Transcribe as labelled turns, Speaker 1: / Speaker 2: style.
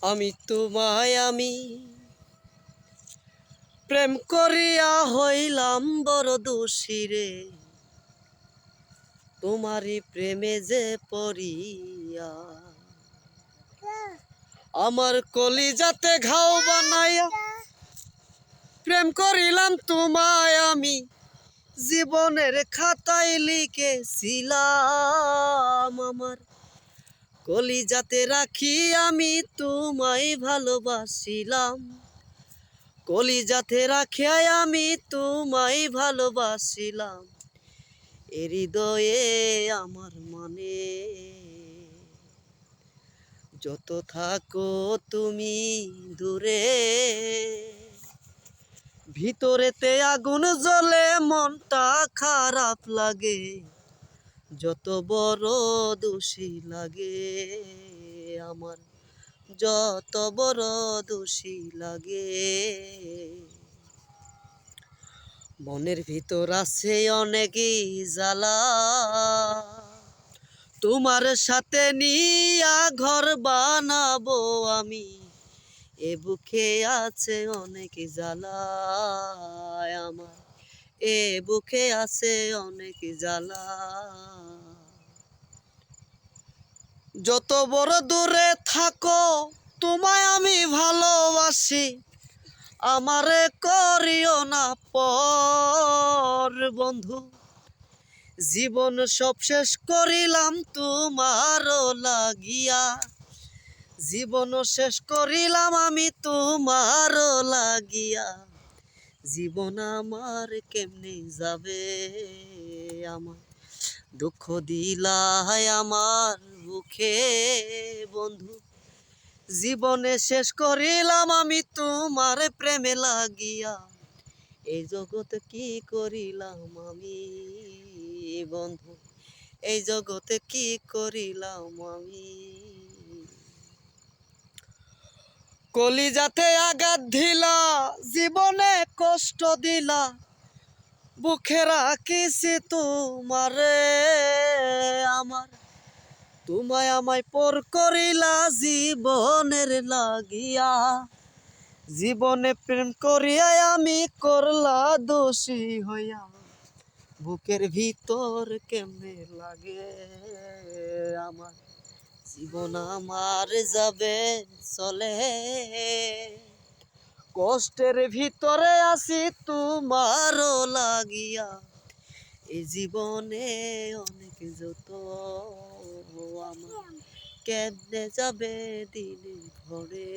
Speaker 1: আমি তোমায় প্রেম করিয়া হইলাম বড় দোষী রে, তোমারই প্রেমে যে পড়িয়া আমার কলিজাতে ঘাও বানাইয়া প্রেম করিলাম তোমায় জীবনের খাতায় লিখেছিলাম। আমার কলিজাতে রাখি আমি তোমায় ভালোবাসিলাম, কলিজাতে রাখিয়াই আমি তোমায় ভালোবাসিলাম। এ হৃদয়ে আমার মনে যত থাকো তুমি দূরে, ভিতরেতে আগুন জ্বলে মনটা খারাপ লাগে, যত বড় দোষী লাগে আমার, যত বড় দোষী লাগে। মনের ভিতর আছে অনেকই জ্বালা, তোমার সাথে নিয়া ঘর বানাবো আমি, এ বুকে আছে অনেক জ্বালা আমার, এ বুকে আছে অনেক জ্বালা। যত বড় দূরে থাকো তোমায় আমি ভালোবাসি, আমারে করিও না পর বন্ধু, জীবন সব শেষ করিলাম তোমারও লাগিয়া, জীবন শেষ করিলাম আমি তোমারও লাগিয়া। জীবন আমার কেমনে যাবে, আমার দুঃখ দিলাই আমার বুকে বন্ধু, জীবনে শেষ করিলাম আমি তোমার প্রেমে লাগিয়া। এই জগতে কি করিলাম আমি বন্ধু, এই জগতে কি করিলাম আমি। কলিজাতে আঘাত দিলা, জীবনে কষ্ট দিলা, বুকে রাখিছি তোমারে আমার, তোমায় আমায় পর করিলা জীবনের লাগিয়া, জীবনে প্রেম করিয়া আমি করলা দোষী হইয়া। বুকের ভিতর কেমনে লাগে আমার, জীবন আমার যাবে চলে, কষ্টের ভিতরে আছি তোমারও লাগিয়া। এই জীবনে অনেক যত আমার কেমনে যাবে দিন ভরে।